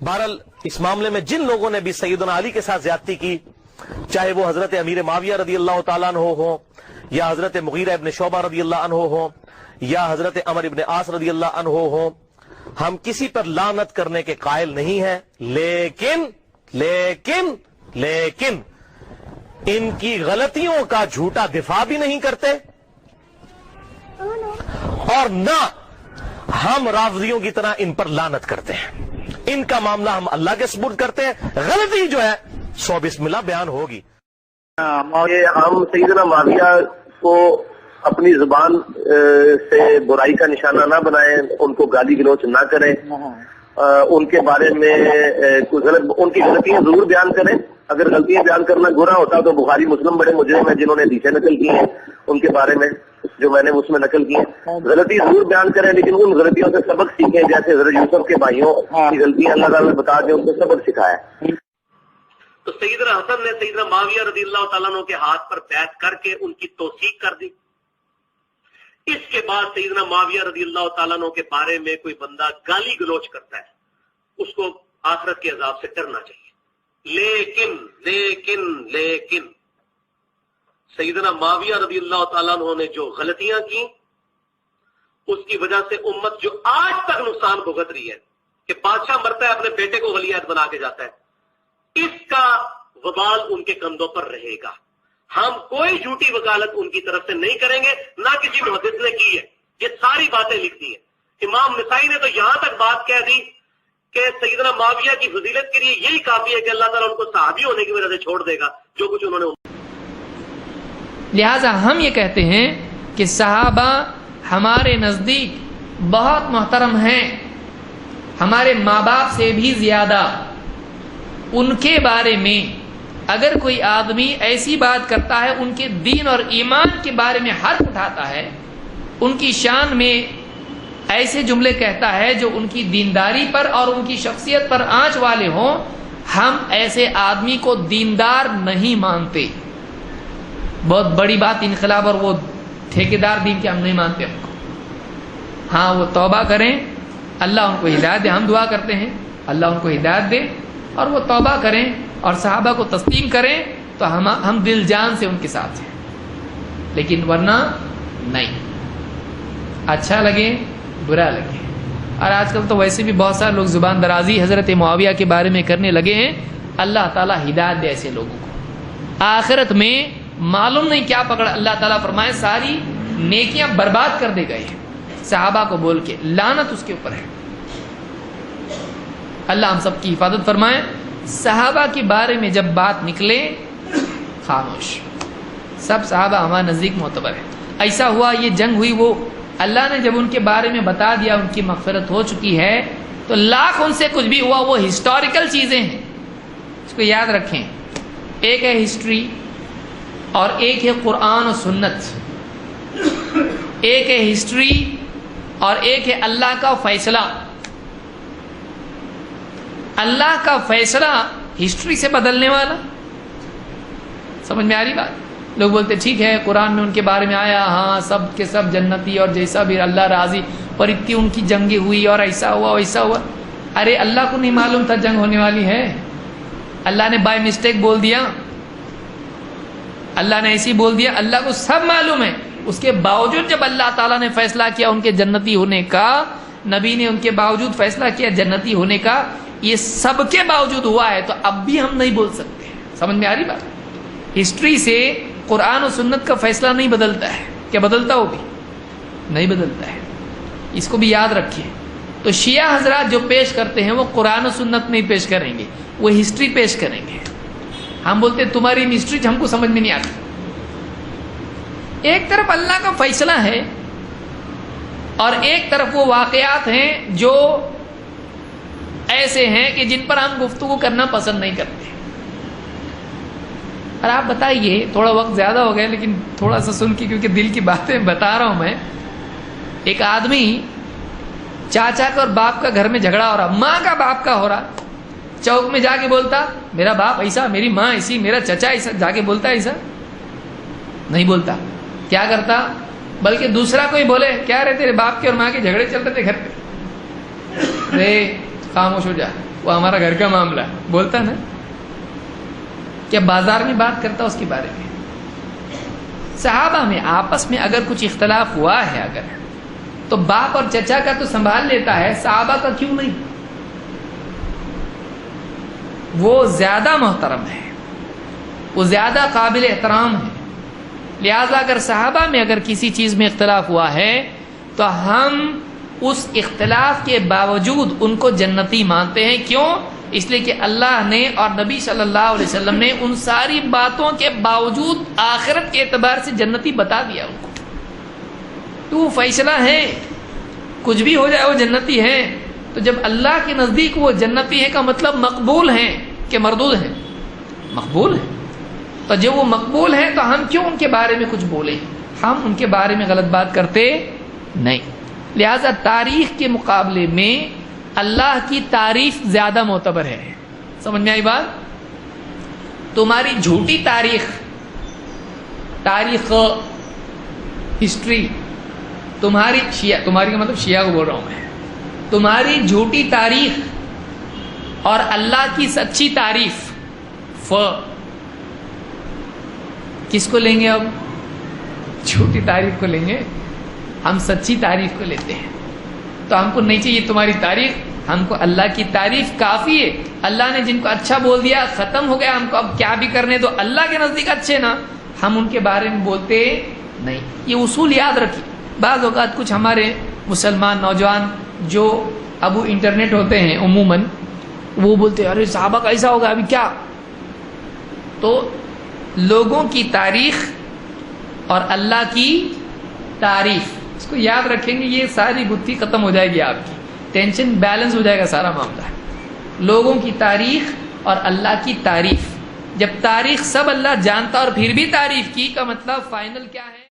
बहरहाल इस मामले में जिन लोगों ने भी सैयदना अली के साथ ज्यादती की, चाहे वो हजरत अमीर माविया रदी अल्लाह तआला अन्हु हो, या हजरत मुगीरा इब्न शोबा रदी अल्लाह अन्हु हो, या हजरत अमर इब्न आस रदी अल्लाह अन्हु हो, हम किसी पर लानत करने के कायल नहीं हैं, लेकिन इनकी गलतियों का झूठा दिफा भी नहीं करते और ना हम रावजियों की तरह इन पर लानत करते हैं। इनका मामला हम अल्लाह के सुपुर्द करते हैं, गलती जो है 100 बिस्मिल्लाह बयान होगी। हम सैयदना माविया को अपनी जुबान से बुराई का निशाना ना बनाएं, उनको गाली गलौच ना करें, उनके बारे में उनकी गलतियां जरूर बयान करें। अगर गलतियां बयान करना गुनाह होता तो बुखारी मुस्लिम बड़े मुजरिम हैं जिन्होंने हदीसें नकल की हैं उनके बारे में, जो मैंने उसमें नकल की है। गलती जरूर बयान करें लेकिन उन गलतियों से सबक सीखें, जैसे हज़रत यूसुफ के भाइयों की गलतियां अल्लाह ताला ने बता के उनको सबक सिखाया। तो सैयदना हसन ने सैयदना माविया रज़ी अल्लाह तआला अन्हु के हाथ पर बैत करके उनकी तौसीक कर दी। इसके बाद सैयदना माविया रज़ी अल्लाह तआला अन्हु के बारे में कोई बंदा गाली गलौच करता है, उसको आखिरत के अजाब से डरना चाहिए। लेकिन सैयदना माविया रज़ी अल्लाह तआला अन्हु ने जो गलतियां की, उसकी वजह से उम्मत जो आज तक नुकसान भुगत रही है कि बादशाह मरता है अपने बेटे को वलीअहद बना के जाता है, इसका वबाल उनके कंधों पर रहेगा। हम कोई झूठी वकालत उनकी तरफ से नहीं करेंगे, ना किसी मुहद्दिस ने की है, ये सारी बातें लिख दी है। इमाम नसाई ने तो यहां तक बात कह दी कि सैयदना माविया की फजीलत के लिए यही काफी है कि अल्लाह ताला उनको सहाबी होने की वजह से छोड़ देगा जो कुछ उन्होंने। लिहाजा हम ये कहते हैं कि सहाबा हमारे नजदीक बहुत मोहतरम हैं, हमारे माँ बाप से भी ज्यादा। उनके बारे में अगर कोई आदमी ऐसी बात करता है, उनके दीन और ईमान के बारे में हर्फ उठाता है, उनकी शान में ऐसे जुमले कहता है जो उनकी दीनदारी पर और उनकी शख्सियत पर आंच वाले हों, हम ऐसे आदमी को दीनदार नहीं मानते। बहुत बड़ी बात इनकलाब और वो ठेकेदार दीन के हम नहीं मानते उनको। हाँ, वो तौबा करें, अल्लाह उनको हिदायत दे, हम दुआ करते हैं अल्लाह उनको हिदायत दे, और वो तौबा करें और सहाबा को तस्लीम करें तो हम दिल जान से उनके साथ हैं, लेकिन वरना नहीं। अच्छा लगे बुरा लगे। और आजकल तो वैसे भी बहुत सारे लोग जुबान दराजी हजरत मुआविया के बारे में करने लगे हैं। अल्लाह ताला हिदायत दे ऐसे लोगों को। आखिरत में मालूम नहीं क्या पकड़, अल्लाह ताला फरमाए सारी नेकियां बर्बाद कर दे गए सहाबा को बोल के, लानत उसके ऊपर है। अल्लाह हम सब की हिफाजत फरमाए। सहाबा के बारे में जब बात निकले खामोश, सब सहाबा हमारे नजदीक मोतबर है। ऐसा हुआ, ये जंग हुई, वो अल्लाह ने जब उनके बारे में बता दिया उनकी मग़फ़िरत हो चुकी है, तो लाख उनसे कुछ भी हुआ, वो हिस्टोरिकल चीजें हैं, इसको याद रखें। एक है हिस्ट्री और एक है कुरान और सुन्नत। एक है हिस्ट्री और एक है अल्लाह का फैसला। अल्लाह का फैसला हिस्ट्री से बदलने वाला। समझ में आ रही बात? लोग बोलते ठीक है कुरान में उनके बारे में आया, हाँ सब के सब जन्नती और जैसा भी अल्लाह राजी, पर इतनी उनकी जंगे हुई और ऐसा हुआ वैसा हुआ। अरे अल्लाह को नहीं मालूम था जंग होने वाली है? अल्लाह ने बाय मिस्टेक बोल दिया? अल्लाह ने ऐसी बोल दिया? अल्लाह को सब मालूम है। उसके बावजूद जब अल्लाह ताला ने फैसला किया उनके जन्नती होने का, नबी ने उनके बावजूद फैसला किया जन्नती होने का, ये सबके बावजूद हुआ है, तो अब भी हम नहीं बोल सकते। समझ में आ रही बात? हिस्ट्री से कुरान और सुन्नत का फैसला नहीं बदलता है। क्या बदलता? वो भी नहीं बदलता है, इसको भी याद रखिए। तो शिया हजरात जो पेश करते हैं वो कुरान और सुन्नत नहीं पेश करेंगे, वो हिस्ट्री पेश करेंगे। हम बोलते हैं तुम्हारी हिस्ट्री हमको समझ में नहीं आती। एक तरफ अल्लाह का फैसला है और एक तरफ वो वाकयात हैं जो ऐसे हैं कि जिन पर हम गुफ्तगू करना पसंद नहीं करते। और आप बताइए, थोड़ा वक्त ज्यादा हो गया लेकिन थोड़ा सा सुन के, क्योंकि दिल की बातें बता रहा हूं मैं। एक आदमी चाचा का और बाप का घर में झगड़ा हो रहा, माँ का बाप का हो रहा, चौक में जाके बोलता मेरा बाप ऐसा, मेरी माँ ऐसी, मेरा चचा ऐसा, जाके बोलता ऐसा नहीं बोलता। क्या करता? बल्कि दूसरा कोई बोले क्या रे तेरे बाप के और माँ के झगड़े चल रहे थे घर पे, रे خاموش ہو جا, وہ ہمارا گھر کا معاملہ ہے, بولتا نا کیا بازار میں بات کرتا اس کے بارے میں. صحابہ میں آپس میں اگر کچھ اختلاف ہوا ہے اگر تو باپ اور چچا کا تو سنبھال لیتا ہے, صحابہ کا کیوں نہیں؟ وہ زیادہ محترم ہے, وہ زیادہ قابل احترام ہے. لہذا اگر صحابہ میں اگر کسی چیز میں اختلاف ہوا ہے تو ہم اس اختلاف کے باوجود ان کو جنتی مانتے ہیں. کیوں؟ اس لیے کہ اللہ نے اور نبی صلی اللہ علیہ وسلم نے ان ساری باتوں کے باوجود آخرت کے اعتبار سے جنتی بتا دیا ان کو. تو فیصلہ ہے, کچھ بھی ہو جائے وہ جنتی ہے. تو جب اللہ کے نزدیک وہ جنتی ہے کا مطلب مقبول ہیں کہ مردود ہیں؟ مقبول ہیں. تو جب وہ مقبول ہیں تو ہم کیوں ان کے بارے میں کچھ بولیں؟ ہم ان کے بارے میں غلط بات کرتے نہیں. لہذا تاریخ کے مقابلے میں اللہ کی تعریف زیادہ معتبر ہے. سمجھ میں آئی بات؟ تمہاری جھوٹی تاریخ, تاریخ ہسٹری, تمہاری شیعہ, تمہاری کا مطلب شیعہ کو بول رہا ہوں میں, تمہاری جھوٹی تاریخ اور اللہ کی سچی تعریف, کس کو لیں گے؟ اب جھوٹی تعریف کو لیں گے, ہم سچی تعریف کو لیتے ہیں. تو ہم کو نہیں چاہیے تمہاری تعریف, ہم کو اللہ کی تعریف کافی ہے. اللہ نے جن کو اچھا بول دیا ختم ہو گیا, ہم کو اب کیا بھی کرنے دو, اللہ کے نزدیک اچھے نا, ہم ان کے بارے میں بولتے نہیں. یہ اصول یاد رکھیے. بعض اوقات کچھ ہمارے مسلمان نوجوان جو ابو انٹرنیٹ ہوتے ہیں عموماً, وہ بولتے ہیں ارے صحابہ کا ایسا ہوگا ابھی کیا. تو لوگوں کی تاریخ اور اللہ کی تعریف, اس کو یاد رکھیں گے, یہ ساری گتھی ختم ہو جائے گی آپ کی, ٹینشن بیلنس ہو جائے گا سارا معاملہ. لوگوں کی تاریخ اور اللہ کی تعریف. جب تاریخ سب اللہ جانتا اور پھر بھی تعریف کی کا مطلب فائنل کیا ہے؟